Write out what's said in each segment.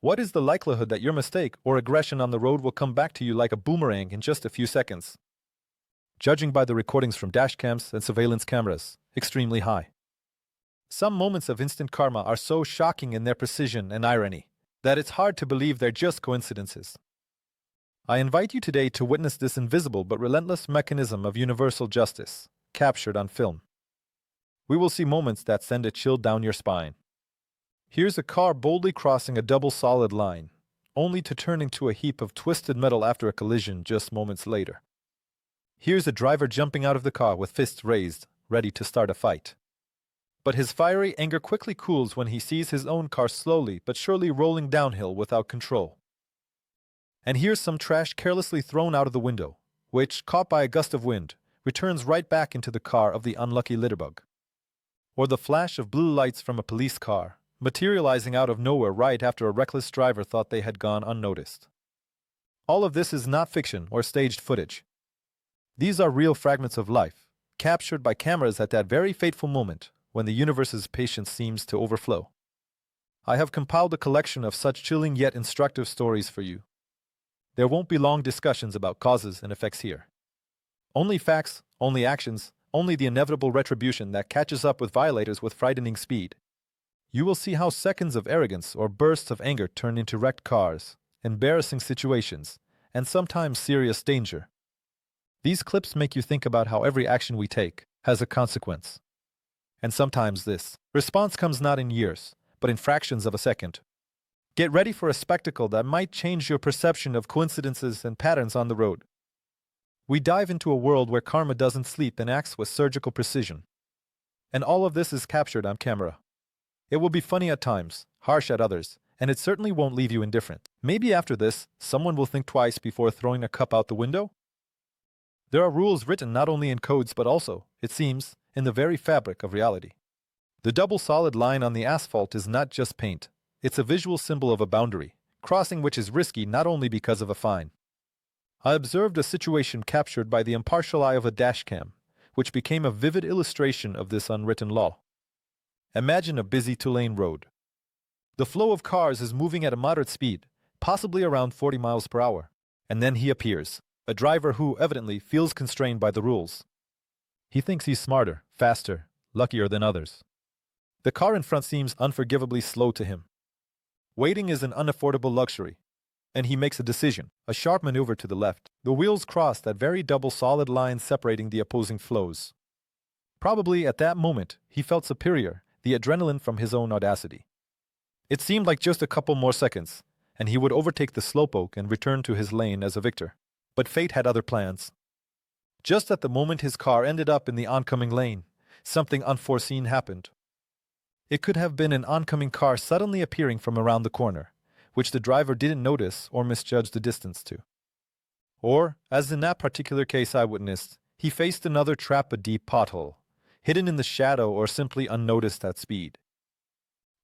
What is the likelihood that your mistake or aggression on the road will come back to you like a boomerang in just a few seconds? Judging by the recordings from dashcams and surveillance cameras, extremely high. Some moments of instant karma are so shocking in their precision and irony that it's hard to believe they're just coincidences. I invite you today to witness this invisible but relentless mechanism of universal justice, captured on film. We will see moments that send a chill down your spine. Here's a car boldly crossing a double solid line, only to turn into a heap of twisted metal after a collision just moments later. Here's a driver jumping out of the car with fists raised, ready to start a fight. But his fiery anger quickly cools when he sees his own car slowly but surely rolling downhill without control. And here's some trash carelessly thrown out of the window, which, caught by a gust of wind, returns right back into the car of the unlucky litterbug. Or the flash of blue lights from a police car, materializing out of nowhere right after a reckless driver thought they had gone unnoticed. All of this is not fiction or staged footage. These are real fragments of life, captured by cameras at that very fateful moment when the universe's patience seems to overflow. I have compiled a collection of such chilling yet instructive stories for you. There won't be long discussions about causes and effects here. Only facts, only actions, only the inevitable retribution that catches up with violators with frightening speed. You will see how seconds of arrogance or bursts of anger turn into wrecked cars, embarrassing situations, and sometimes serious danger. These clips make you think about how every action we take has a consequence. And sometimes this response comes not in years, but in fractions of a second. Get ready for a spectacle that might change your perception of coincidences and patterns on the road. We dive into a world where karma doesn't sleep and acts with surgical precision. And all of this is captured on camera. It will be funny at times, harsh at others, and it certainly won't leave you indifferent. Maybe after this, someone will think twice before throwing a cup out the window? There are rules written not only in codes but also, it seems, in the very fabric of reality. The double solid line on the asphalt is not just paint. It's a visual symbol of a boundary, crossing which is risky not only because of a fine. I observed a situation captured by the impartial eye of a dashcam, which became a vivid illustration of this unwritten law. Imagine a busy two-lane road. The flow of cars is moving at a moderate speed, possibly around 40 miles per hour, and then he appears, a driver who evidently feels constrained by the rules. He thinks he's smarter, faster, luckier than others. The car in front seems unforgivably slow to him. Waiting is an unaffordable luxury, and he makes a decision, a sharp maneuver to the left. The wheels cross that very double solid line separating the opposing flows. Probably at that moment, he felt superior, the adrenaline from his own audacity. It seemed like just a couple more seconds, and he would overtake the slowpoke and return to his lane as a victor. But fate had other plans. Just at the moment his car ended up in the oncoming lane, something unforeseen happened. It could have been an oncoming car suddenly appearing from around the corner, which the driver didn't notice or misjudged the distance to. Or, as in that particular case I witnessed, he faced another trap, a deep pothole, hidden in the shadow or simply unnoticed at speed.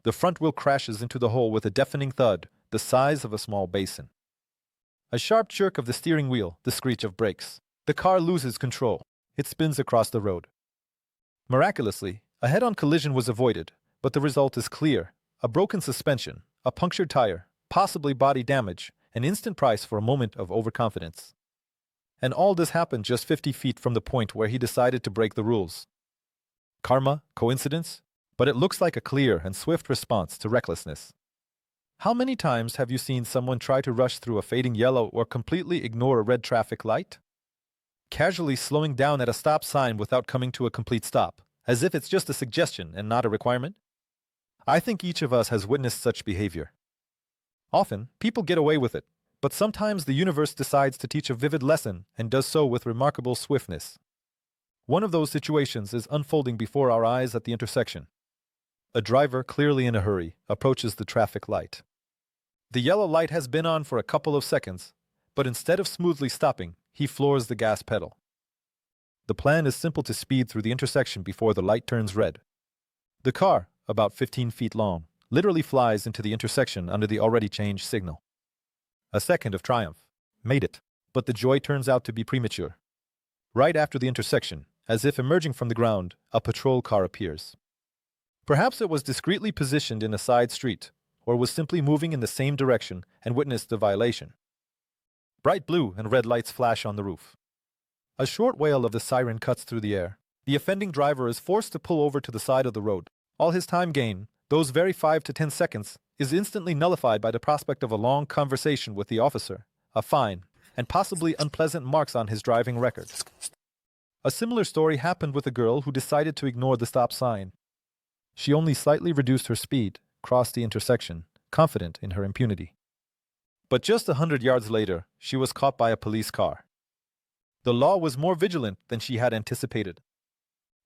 The front wheel crashes into the hole with a deafening thud, the size of a small basin. A sharp jerk of the steering wheel, the screech of brakes. The car loses control. It spins across the road. Miraculously, a head-on collision was avoided, but the result is clear. A broken suspension, a punctured tire, possibly body damage, an instant price for a moment of overconfidence. And all this happened just 50 feet from the point where he decided to break the rules. Karma? Coincidence? But it looks like a clear and swift response to recklessness. How many times have you seen someone try to rush through a fading yellow or completely ignore a red traffic light? Casually slowing down at a stop sign without coming to a complete stop, as if it's just a suggestion and not a requirement? I think each of us has witnessed such behavior. Often, people get away with it, but sometimes the universe decides to teach a vivid lesson and does so with remarkable swiftness. One of those situations is unfolding before our eyes at the intersection. A driver, clearly in a hurry, approaches the traffic light. The yellow light has been on for a couple of seconds, but instead of smoothly stopping, he floors the gas pedal. The plan is simple: to speed through the intersection before the light turns red. The car, about 15 feet long, literally flies into the intersection under the already changed signal. A second of triumph. Made it. But the joy turns out to be premature. Right after the intersection, as if emerging from the ground, a patrol car appears. Perhaps it was discreetly positioned in a side street, or was simply moving in the same direction and witnessed the violation. Bright blue and red lights flash on the roof. A short wail of the siren cuts through the air. The offending driver is forced to pull over to the side of the road. All his time gain, those very 5 to 10 seconds, is instantly nullified by the prospect of a long conversation with the officer, a fine, and possibly unpleasant marks on his driving record. A similar story happened with a girl who decided to ignore the stop sign. She only slightly reduced her speed, crossed the intersection, confident in her impunity. But just 100 yards later, she was caught by a police car. The law was more vigilant than she had anticipated.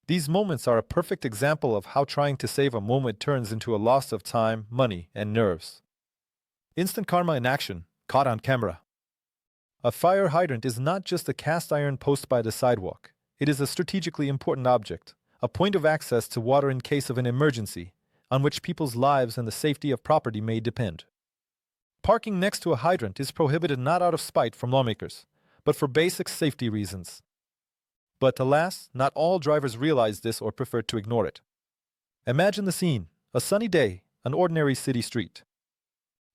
These moments are a perfect example of how trying to save a moment turns into a loss of time, money, and nerves. Instant karma in action, caught on camera. A fire hydrant is not just a cast iron post by the sidewalk. It is a strategically important object, a point of access to water in case of an emergency, on which people's lives and the safety of property may depend. Parking next to a hydrant is prohibited not out of spite from lawmakers, but for basic safety reasons. But alas, not all drivers realize this or prefer to ignore it. Imagine the scene: a sunny day, an ordinary city street.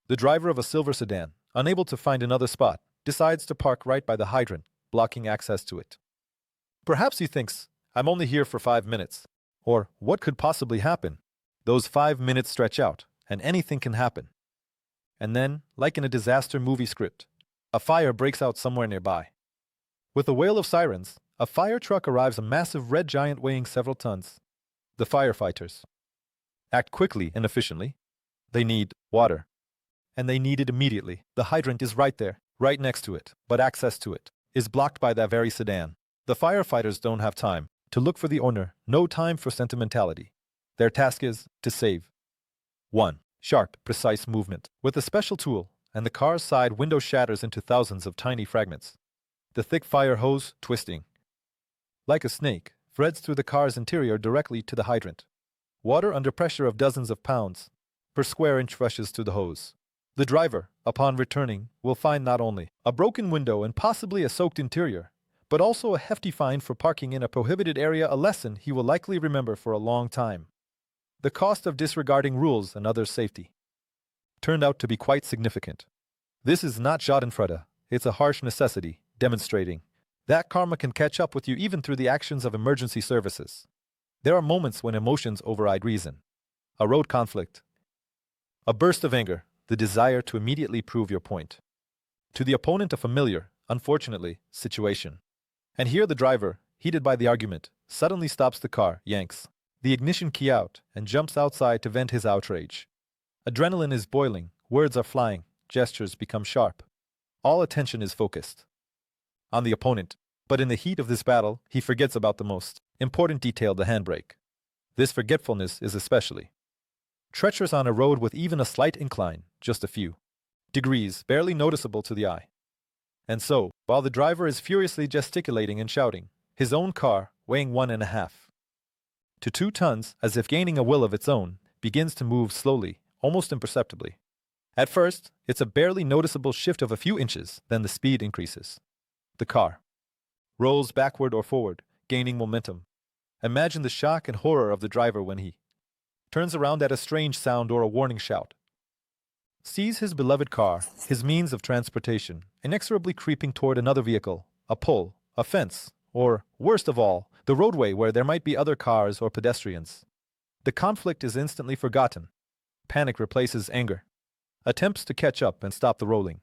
The driver of a silver sedan, unable to find another spot, decides to park right by the hydrant, blocking access to it. Perhaps he thinks, "I'm only here for 5 minutes." Or, what could possibly happen? Those 5 minutes stretch out, and anything can happen. And then, like in a disaster movie script, a fire breaks out somewhere nearby. With a wail of sirens, a fire truck arrives, a massive red giant weighing several tons. The firefighters act quickly and efficiently. They need water. And they need it immediately. The hydrant is right there, right next to it, but access to it is blocked by that very sedan. The firefighters don't have time to look for the owner, no time for sentimentality. Their task is to save. 1. Sharp, precise movement. With a special tool, and the car's side window shatters into thousands of tiny fragments. The thick fire hose, twisting like a snake, threads through the car's interior directly to the hydrant. Water under pressure of dozens of pounds per square inch rushes to the hose. The driver, upon returning, will find not only a broken window and possibly a soaked interior, but also a hefty fine for parking in a prohibited area, a lesson he will likely remember for a long time. The cost of disregarding rules and others' safety turned out to be quite significant. This is not schadenfreude, it's a harsh necessity, demonstrating that karma can catch up with you even through the actions of emergency services. There are moments when emotions override reason. A road conflict, a burst of anger, the desire to immediately prove your point. To the opponent, a familiar, unfortunately, situation. And here the driver, heated by the argument, suddenly stops the car, yanks the ignition key out, and jumps outside to vent his outrage. Adrenaline is boiling, words are flying, gestures become sharp. All attention is focused on the opponent, but in the heat of this battle, he forgets about the most important detail, the handbrake. This forgetfulness is especially treacherous on a road with even a slight incline, just a few degrees, barely noticeable to the eye. And so, while the driver is furiously gesticulating and shouting, his own car, weighing 1.5 to 2 tons, as if gaining a will of its own, begins to move slowly, almost imperceptibly. At first, it's a barely noticeable shift of a few inches, then the speed increases. The car rolls backward or forward, gaining momentum. Imagine the shock and horror of the driver when he turns around at a strange sound or a warning shout. Sees his beloved car, his means of transportation, inexorably creeping toward another vehicle, a pole, a fence, or, worst of all, the roadway where there might be other cars or pedestrians. The conflict is instantly forgotten. Panic replaces anger. Attempts to catch up and stop the rolling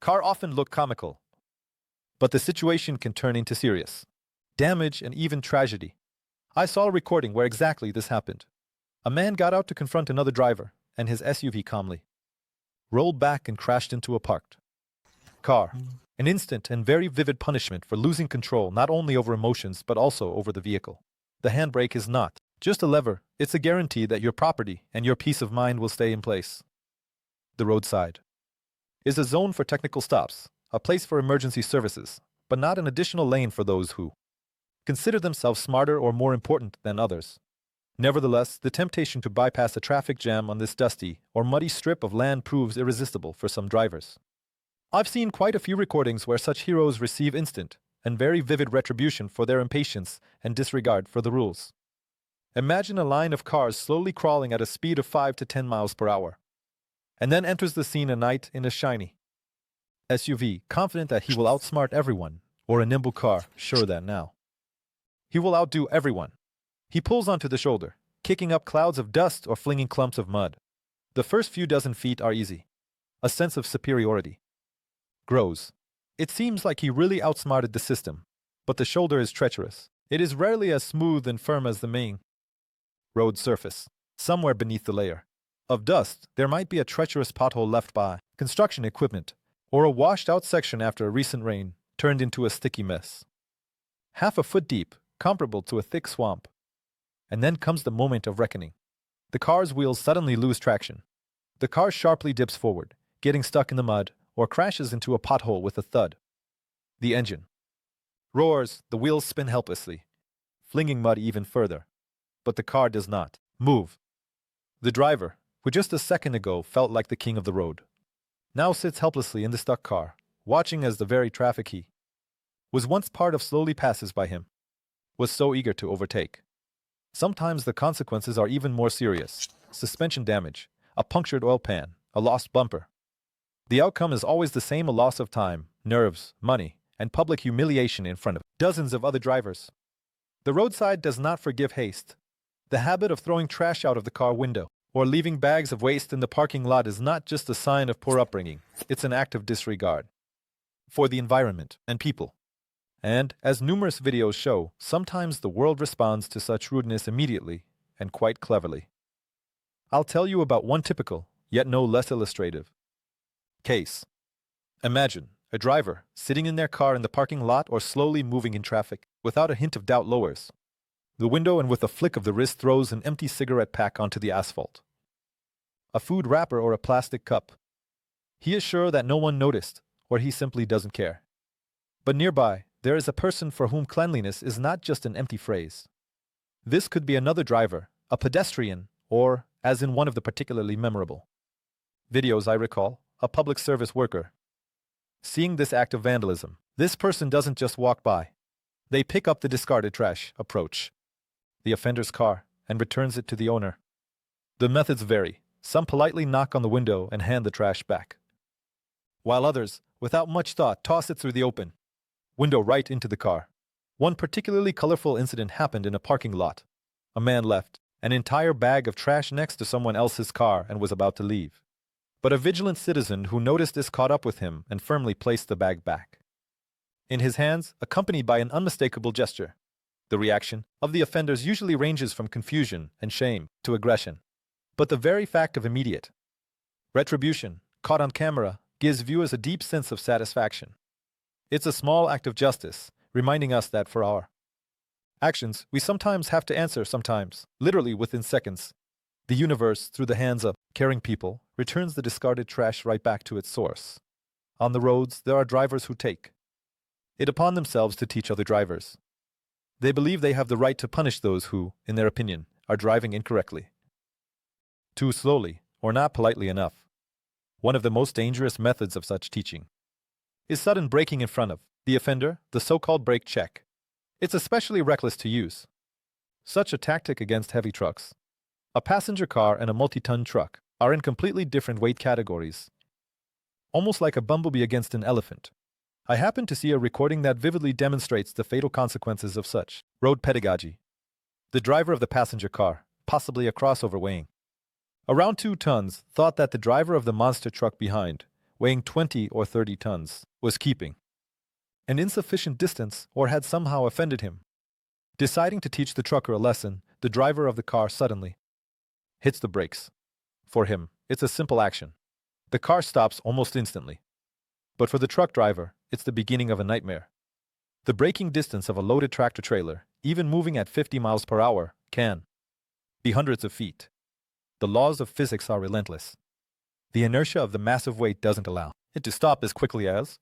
car often look comical, but the situation can turn into serious damage and even tragedy. I saw a recording where exactly this happened. A man got out to confront another driver, and his SUV calmly rolled back and crashed into a parked car. An instant and very vivid punishment for losing control not only over emotions but also over the vehicle. The handbrake is not just a lever, it's a guarantee that your property and your peace of mind will stay in place. The roadside is a zone for technical stops, a place for emergency services, but not an additional lane for those who consider themselves smarter or more important than others. Nevertheless, the temptation to bypass a traffic jam on this dusty or muddy strip of land proves irresistible for some drivers. I've seen quite a few recordings where such heroes receive instant and very vivid retribution for their impatience and disregard for the rules. Imagine a line of cars slowly crawling at a speed of 5 to 10 miles per hour. and then enters the scene at night in a shiny SUV, confident that he will outsmart everyone, or a nimble car, sure that now he will outdo everyone. He pulls onto the shoulder, kicking up clouds of dust or flinging clumps of mud. The first few dozen feet are easy. A sense of superiority grows. It seems like he really outsmarted the system, but the shoulder is treacherous. It is rarely as smooth and firm as the main road surface. Somewhere beneath the layer of dust, there might be a treacherous pothole left by construction equipment, or a washed-out section after a recent rain turned into a sticky mess. Half a foot deep, comparable to a thick swamp. And then comes the moment of reckoning. The car's wheels suddenly lose traction. The car sharply dips forward, getting stuck in the mud, or crashes into a pothole with a thud. The engine roars, the wheels spin helplessly, flinging mud even further. But the car does not move. The driver, who just a second ago felt like the king of the road, now sits helplessly in the stuck car, watching as the very traffic he was once part of slowly passes by him, was so eager to overtake. Sometimes the consequences are even more serious. Suspension damage, a punctured oil pan, a lost bumper. The outcome is always the same: a loss of time, nerves, money, and public humiliation in front of dozens of other drivers. The roadside does not forgive haste. The habit of throwing trash out of the car window or leaving bags of waste in the parking lot is not just a sign of poor upbringing, it's an act of disregard for the environment and people. And, as numerous videos show, sometimes the world responds to such rudeness immediately and quite cleverly. I'll tell you about one typical, yet no less illustrative case. Imagine a driver sitting in their car in the parking lot or slowly moving in traffic, without a hint of doubt lowers the window and with a flick of the wrist throws an empty cigarette pack onto the asphalt. A food wrapper or a plastic cup. He is sure that no one noticed, or he simply doesn't care. But nearby, there is a person for whom cleanliness is not just an empty phrase. This could be another driver, a pedestrian, or, as in one of the particularly memorable videos I recall, a public service worker. Seeing this act of vandalism, this person doesn't just walk by. They pick up the discarded trash, approach the offender's car, and returns it to the owner. The methods vary. Some politely knock on the window and hand the trash back, while others, without much thought, toss it through the open window right into the car. One particularly colorful incident happened in a parking lot. A man left an entire bag of trash next to someone else's car and was about to leave. But a vigilant citizen who noticed this caught up with him and firmly placed the bag back in his hands, accompanied by an unmistakable gesture. The reaction of the offenders usually ranges from confusion and shame to aggression. But the very fact of immediate retribution, caught on camera, gives viewers a deep sense of satisfaction. It's a small act of justice, reminding us that for our actions, we sometimes have to answer, sometimes, literally within seconds. The universe, through the hands of caring people, returns the discarded trash right back to its source. On the roads, there are drivers who take it upon themselves to teach other drivers. They believe they have the right to punish those who, in their opinion, are driving incorrectly, too slowly, or not politely enough. One of the most dangerous methods of such teaching is sudden braking in front of the offender, the so-called brake check. It's especially reckless to use such a tactic against heavy trucks. A passenger car and a multi-ton truck are in completely different weight categories, almost like a bumblebee against an elephant. I happened to see a recording that vividly demonstrates the fatal consequences of such road pedagogy. The driver of the passenger car, possibly a crossover weighing around 2 tons, thought that the driver of the monster truck behind, weighing 20 or 30 tons, was keeping an insufficient distance or had somehow offended him. Deciding to teach the trucker a lesson, the driver of the car suddenly hits the brakes. For him, it's a simple action. The car stops almost instantly. But for the truck driver, it's the beginning of a nightmare. The braking distance of a loaded tractor-trailer, even moving at 50 miles per hour, can be hundreds of feet. The laws of physics are relentless. The inertia of the massive weight doesn't allow it to stop as quickly as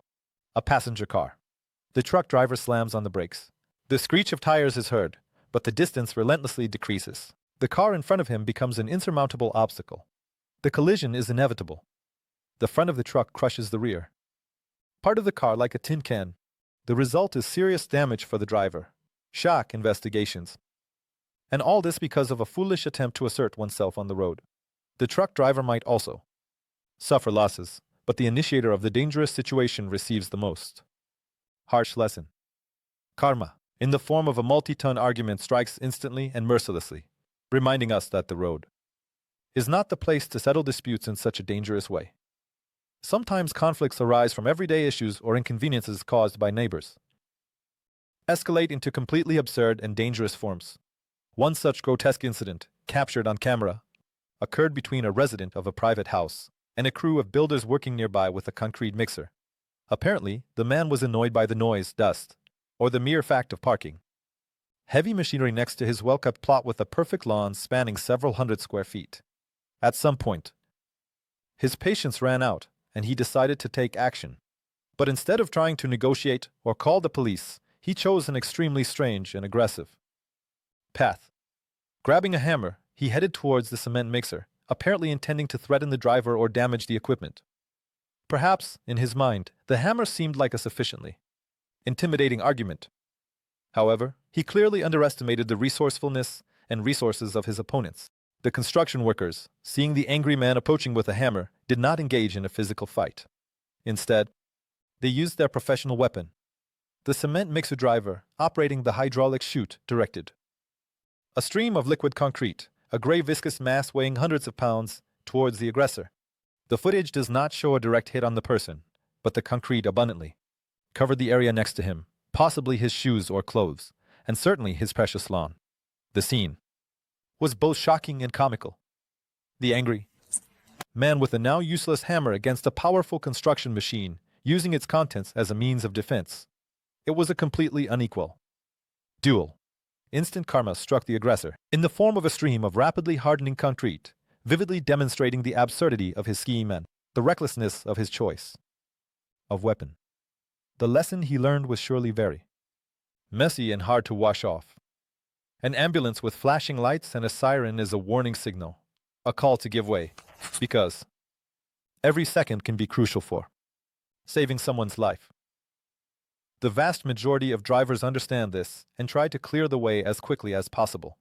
a passenger car. The truck driver slams on the brakes. The screech of tires is heard, but the distance relentlessly decreases. The car in front of him becomes an insurmountable obstacle. The collision is inevitable. The front of the truck crushes the rear part of the car like a tin can. The result is serious damage for the driver, shock, investigations. And all this because of a foolish attempt to assert oneself on the road. The truck driver might also suffer losses, but the initiator of the dangerous situation receives the most harsh lesson. Karma, in the form of a multi-ton argument, strikes instantly and mercilessly, reminding us that the road is not the place to settle disputes in such a dangerous way. Sometimes conflicts arise from everyday issues or inconveniences caused by neighbors, escalate into completely absurd and dangerous forms. One such grotesque incident, captured on camera, occurred between a resident of a private house and a crew of builders working nearby with a concrete mixer. Apparently, the man was annoyed by the noise, dust, or the mere fact of parking heavy machinery next to his well-kept plot with a perfect lawn spanning several hundred square feet. At some point, his patience ran out, and he decided to take action. But instead of trying to negotiate or call the police, he chose an extremely strange and aggressive path. Grabbing a hammer, he headed towards the cement mixer, apparently intending to threaten the driver or damage the equipment. Perhaps, in his mind, the hammer seemed like a sufficiently intimidating argument. However, he clearly underestimated the resourcefulness and resources of his opponents. The construction workers, seeing the angry man approaching with a hammer, did not engage in a physical fight. Instead, they used their professional weapon. The cement mixer driver, operating the hydraulic chute, directed a stream of liquid concrete, a gray viscous mass weighing hundreds of pounds, towards the aggressor. The footage does not show a direct hit on the person, but the concrete abundantly covered the area next to him, possibly his shoes or clothes, and certainly his precious lawn. The scene was both shocking and comical. The angry man with a now useless hammer against a powerful construction machine, using its contents as a means of defense. It was a completely unequal duel. Instant karma struck the aggressor in the form of a stream of rapidly hardening concrete, vividly demonstrating the absurdity of his scheme and the recklessness of his choice of weapon. The lesson he learned was surely very messy and hard to wash off. An ambulance with flashing lights and a siren is a warning signal, a call to give way, because every second can be crucial for saving someone's life. The vast majority of drivers understand this and try to clear the way as quickly as possible.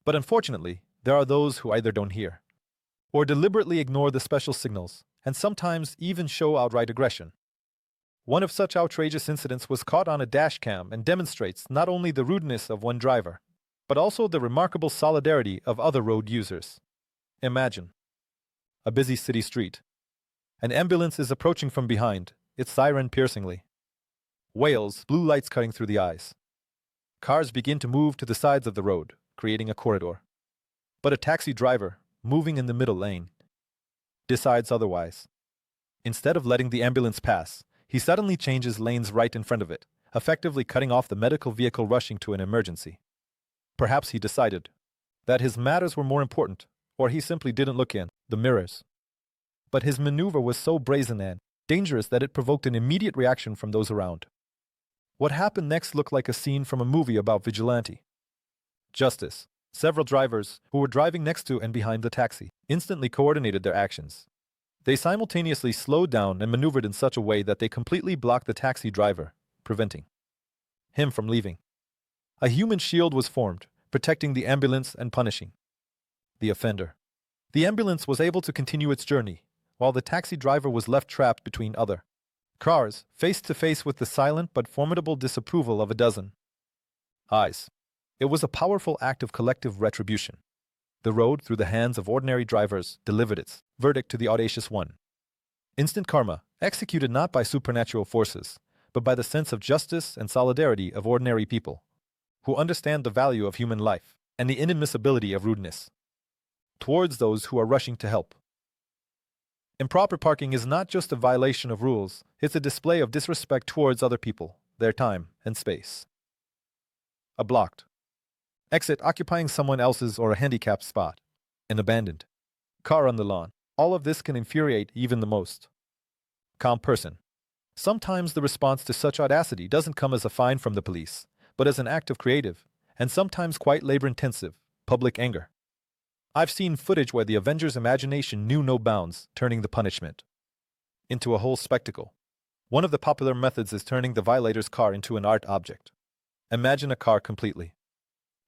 But unfortunately, there are those who either don't hear or deliberately ignore the special signals and sometimes even show outright aggression. One of such outrageous incidents was caught on a dash cam and demonstrates not only the rudeness of one driver, but also the remarkable solidarity of other road users. Imagine a busy city street. An ambulance is approaching from behind, its siren piercingly wails, blue lights cutting through the eyes. Cars begin to move to the sides of the road, creating a corridor. But a taxi driver, moving in the middle lane, decides otherwise. Instead of letting the ambulance pass, he suddenly changes lanes right in front of it, effectively cutting off the medical vehicle rushing to an emergency. Perhaps he decided that his matters were more important, or he simply didn't look in the mirrors. But his maneuver was so brazen and dangerous that it provoked an immediate reaction from those around. What happened next looked like a scene from a movie about vigilante justice. Several drivers, who were driving next to and behind the taxi, instantly coordinated their actions. They simultaneously slowed down and maneuvered in such a way that they completely blocked the taxi driver, preventing him from leaving. A human shield was formed, protecting the ambulance and punishing the offender. The ambulance was able to continue its journey, while the taxi driver was left trapped between other cars, face to face with the silent but formidable disapproval of a dozen eyes. It was a powerful act of collective retribution. The road, through the hands of ordinary drivers, delivered its verdict to the audacious one. Instant karma, executed not by supernatural forces, but by the sense of justice and solidarity of ordinary people, who understand the value of human life and the inadmissibility of rudeness towards those who are rushing to help. Improper parking is not just a violation of rules, it's a display of disrespect towards other people, their time, and space. A blocked exit occupying someone else's or a handicapped spot. An abandoned car on the lawn. All of this can infuriate even the most calm person. Sometimes the response to such audacity doesn't come as a fine from the police, but as an act of creative, and sometimes quite labor-intensive, public anger. I've seen footage where the Avengers' imagination knew no bounds, turning the punishment into a whole spectacle. One of the popular methods is turning the violator's car into an art object. Imagine a car completely,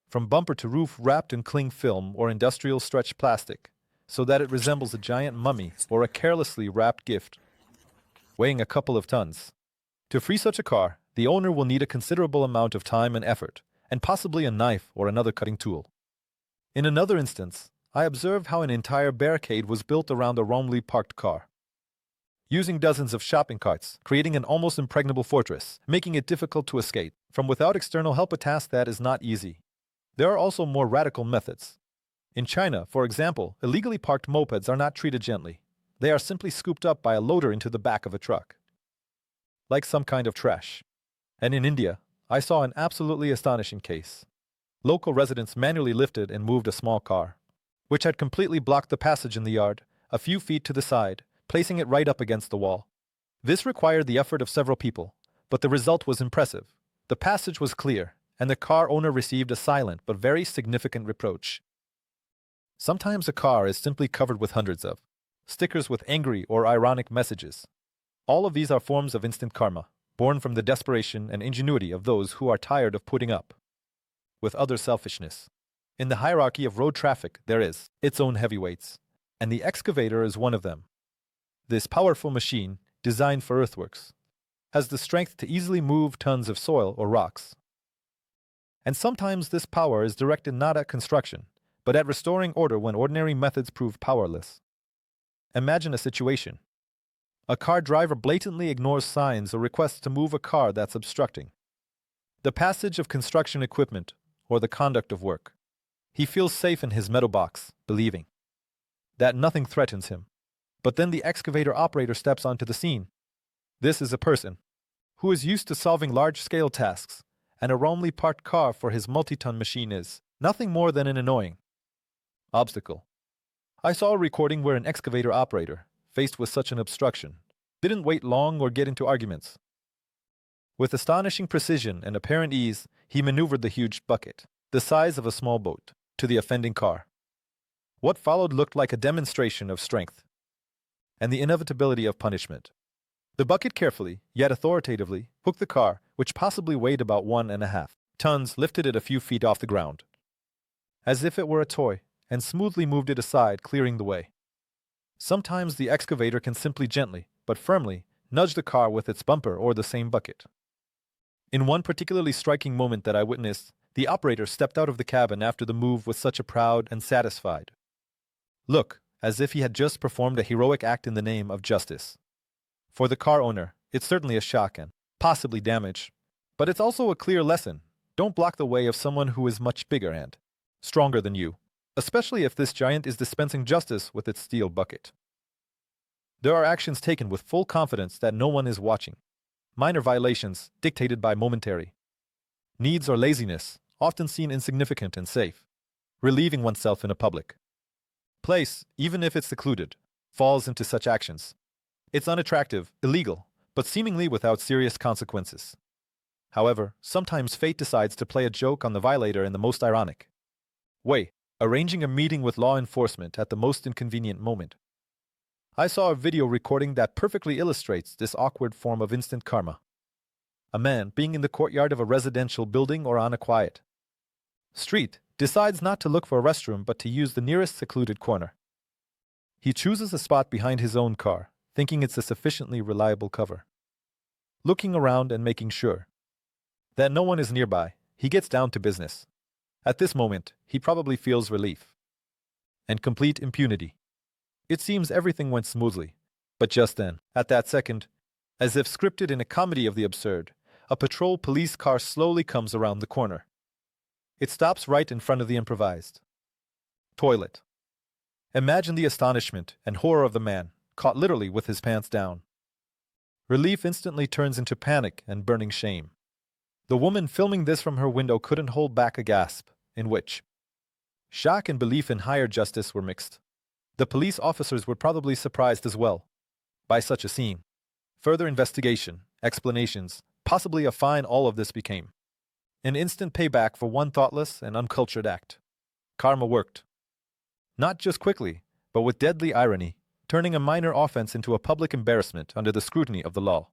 from bumper to roof, wrapped in cling film or industrial stretch plastic, so that it resembles a giant mummy or a carelessly wrapped gift, weighing a couple of tons. To free such a car, the owner will need a considerable amount of time and effort, and possibly a knife or another cutting tool. In another instance, I observed how an entire barricade was built around a wrongly parked car, using dozens of shopping carts, creating an almost impregnable fortress, making it difficult to escape from without external help, a task that is not easy. There are also more radical methods. In China, for example, illegally parked mopeds are not treated gently. They are simply scooped up by a loader into the back of a truck, like some kind of trash. And in India, I saw an absolutely astonishing case. Local residents manually lifted and moved a small car, which had completely blocked the passage in the yard, a few feet to the side, placing it right up against the wall. This required the effort of several people, but the result was impressive. The passage was clear, and the car owner received a silent but very significant reproach. Sometimes a car is simply covered with hundreds of stickers with angry or ironic messages. All of these are forms of instant karma, born from the desperation and ingenuity of those who are tired of putting up with other selfishness. In the hierarchy of road traffic, there is its own heavyweights, and the excavator is one of them. This powerful machine, designed for earthworks, has the strength to easily move tons of soil or rocks. And sometimes this power is directed not at construction, but at restoring order when ordinary methods prove powerless. Imagine a situation. A car driver blatantly ignores signs or requests to move a car that's obstructing the passage of construction equipment or the conduct of work. He feels safe in his metal box, believing that nothing threatens him. But then the excavator operator steps onto the scene. This is a person who is used to solving large-scale tasks, and a wrongly parked car for his multi-ton machine is nothing more than an annoying obstacle. I saw a recording where an excavator operator, faced with such an obstruction, didn't wait long or get into arguments. With astonishing precision and apparent ease, he maneuvered the huge bucket, the size of a small boat, to the offending car. What followed looked like a demonstration of strength and the inevitability of punishment. The bucket carefully, yet authoritatively, hooked the car, which possibly weighed about 1.5 tons, lifted it a few feet off the ground, as if it were a toy, and smoothly moved it aside, clearing the way. Sometimes the excavator can simply gently, but firmly, nudge the car with its bumper or the same bucket. In one particularly striking moment that I witnessed, the operator stepped out of the cabin after the move with such a proud and satisfied look, as if he had just performed a heroic act in the name of justice. For the car owner, it's certainly a shock and possibly damage, but it's also a clear lesson. Don't block the way of someone who is much bigger and stronger than you, especially if this giant is dispensing justice with its steel bucket. There are actions taken with full confidence that no one is watching. Minor violations, dictated by momentary needs or laziness, often seen insignificant and safe. Relieving oneself in a public place, even if it's secluded, falls into such actions. It's unattractive, illegal, but seemingly without serious consequences. However, sometimes fate decides to play a joke on the violator in the most ironic way, arranging a meeting with law enforcement at the most inconvenient moment. I saw a video recording that perfectly illustrates this awkward form of instant karma. A man, being in the courtyard of a residential building or on a quiet street, decides not to look for a restroom but to use the nearest secluded corner. He chooses a spot behind his own car, thinking it's a sufficiently reliable cover. Looking around and making sure that no one is nearby, he gets down to business. At this moment, he probably feels relief and complete impunity. It seems everything went smoothly, but just then, at that second, as if scripted in a comedy of the absurd, a patrol police car slowly comes around the corner. It stops right in front of the improvised toilet. Imagine the astonishment and horror of the man, caught literally with his pants down. Relief instantly turns into panic and burning shame. The woman filming this from her window couldn't hold back a gasp, in which shock and belief in higher justice were mixed. The police officers were probably surprised as well by such a scene. Further investigation, explanations, possibly a fine, all of this became an instant payback for one thoughtless and uncultured act. Karma worked. Not just quickly, but with deadly irony, turning a minor offense into a public embarrassment under the scrutiny of the law.